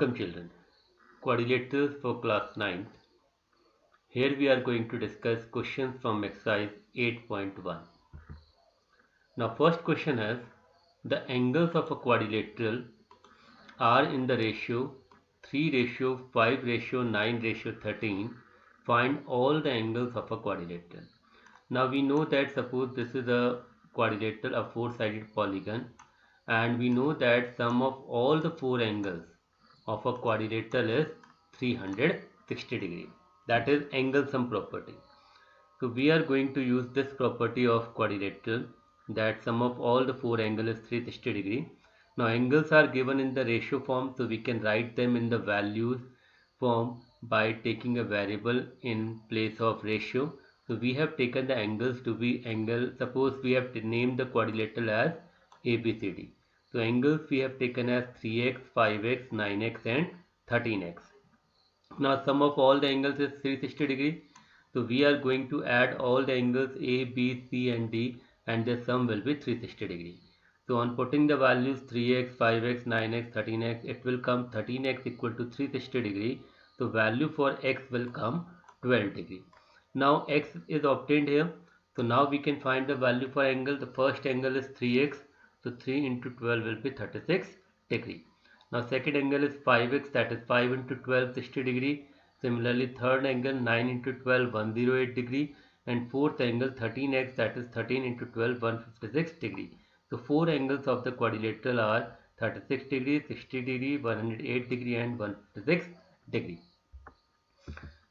Welcome children, quadrilaterals for class 9th. Here we are going to discuss questions from exercise 8.1. Now first question is, the angles of a quadrilateral are in the ratio 3 ratio 5 ratio 9 ratio 13. Find all the angles of a quadrilateral. Now we know that suppose this is a quadrilateral, a four-sided polygon, and we know that sum of all the four angles of a quadrilateral is 360 degree. That is angle sum property. So we are going to use this property of quadrilateral, that sum of all the four angles is 360 degree. Now angles are given in the ratio form, so we can write them in the values form by taking a variable in place of ratio. So we have taken the angles to be angle, suppose we have named the quadrilateral as ABCD. So angles we have taken as 3x, 5x, 9x and 13x. Now sum of all the angles is 360 degree. So we are going to add all the angles A, B, C and D, and the sum will be 360 degree. So on putting the values 3x, 5x, 9x, 13x, it will come 13x equal to 360 degree. So value for x will come 12 degree. Now x is obtained here. So now we can find the value for angle. The first angle is 3x. So 3 into 12 will be 36 degree. Now second angle is 5x, that is 5 into 12 60 degree. Similarly third angle 9 into 12 108 degree, and fourth angle 13x, that is 13 into 12 156 degree. So four angles of the quadrilateral are 36 degree, 60 degree, 108 degree and 156 degree.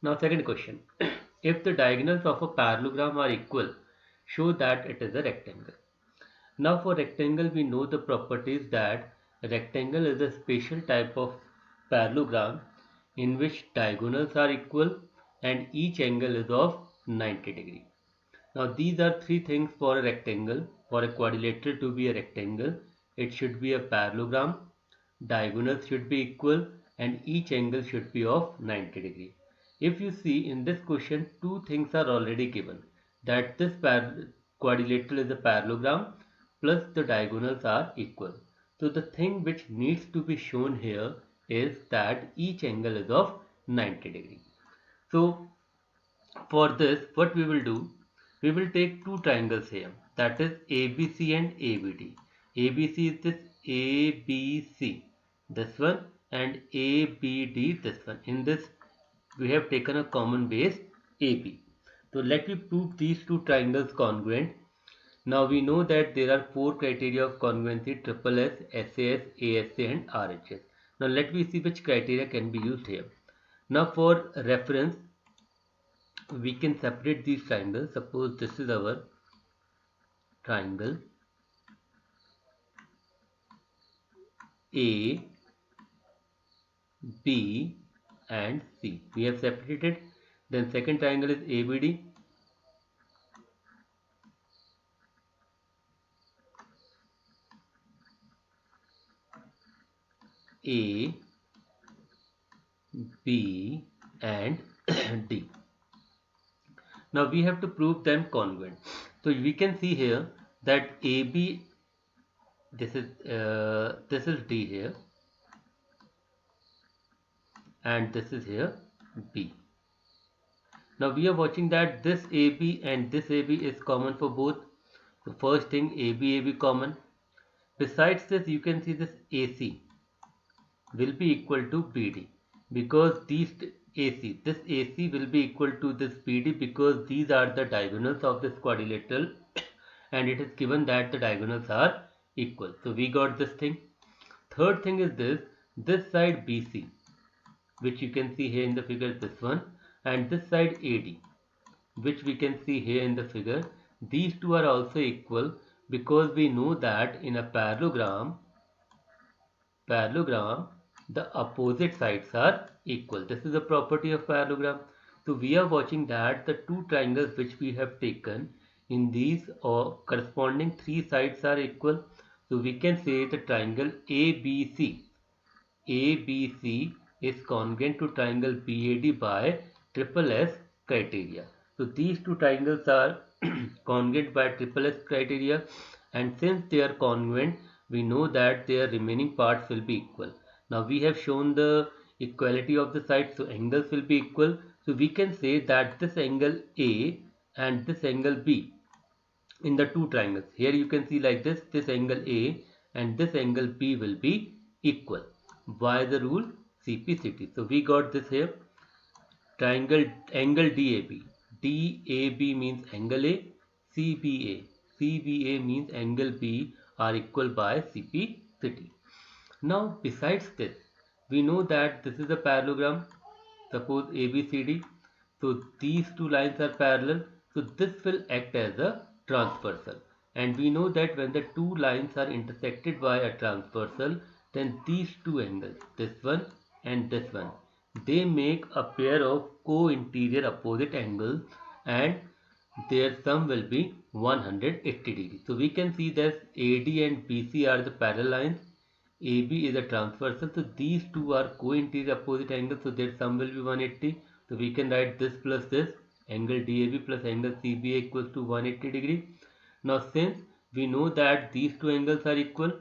Now second question. If the diagonals of a parallelogram are equal, show that it is a rectangle. Now for rectangle we know the properties that a rectangle is a special type of parallelogram in which diagonals are equal and each angle is of 90 degree. Now these are three things for a rectangle. For a quadrilateral to be a rectangle, it should be a parallelogram, diagonals should be equal and each angle should be of 90 degree. If you see in this question, two things are already given, that this quadrilateral is a parallelogram plus the diagonals are equal. So the thing which needs to be shown here is that each angle is of 90 degree. So for this what we will do, we will take two triangles here, that is ABC and ABD. ABC is this ABC, this one, and ABD, this one. In this we have taken a common base AB. So let me prove these two triangles congruent. Now we know that there are four criteria of congruency: triple S, SAS, ASA and RHS. Now let me see which criteria can be used here. Now for reference, we can separate these triangles. Suppose this is our triangle A, B and C. We have separated. Then second triangle is ABD. A, B and D. Now we have to prove them congruent. So we can see here that AB, this is D here, and this is here B. Now we are watching that this AB and this AB is common for both. So first thing, AB common. Besides this, you can see this AC will be equal to BD, because these this AC will be equal to this BD because these are the diagonals of this quadrilateral and it is given that the diagonals are equal. So we got this thing. Third thing is this side BC, which you can see here in the figure, this one, and this side AD, which we can see here in the figure. These two are also equal because we know that in a parallelogram the opposite sides are equal. This is a property of parallelogram. So we are watching that the two triangles which we have taken, in these or corresponding three sides are equal. So we can say the triangle ABC is congruent to triangle BAD by triple S criteria. So these two triangles are congruent by triple S criteria, and since they are congruent, we know that their remaining parts will be equal. Now we have shown the equality of the sides, so angles will be equal. So we can say that this angle A and this angle B in the two triangles. Here you can see like this angle A and this angle B will be equal. By the rule CPCT. So we got this here. Triangle angle DAB. DAB means angle A. CBA. CBA means angle B are equal by CPCT. Now besides this, we know that this is a parallelogram. Suppose ABCD. So these two lines are parallel. So this will act as a transversal. And we know that when the two lines are intersected by a transversal, then these two angles, this one and this one, they make a pair of co-interior opposite angles, and their sum will be 180 degrees. So we can see that AD and BC are the parallel lines. AB is a transversal, so these two are co-interior opposite angles, so their sum will be 180. So we can write this plus this, angle DAB plus angle CBA equals to 180 degree. Now since we know that these two angles are equal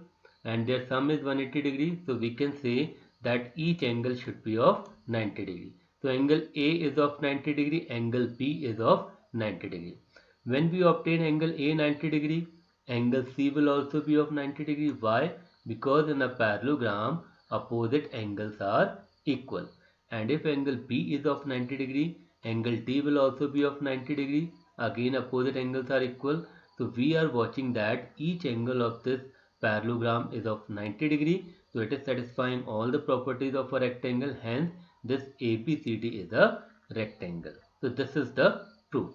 and their sum is 180 degree, so we can say that each angle should be of 90 degree. So angle A is of 90 degree, angle B is of 90 degree. When we obtain angle A 90 degree, angle C will also be of 90 degree. Why? Because in a parallelogram, opposite angles are equal. And if angle B is of 90 degree, angle D will also be of 90 degree. Again, opposite angles are equal. So we are watching that each angle of this parallelogram is of 90 degree. So it is satisfying all the properties of a rectangle. Hence, this ABCD is a rectangle. So this is the proof.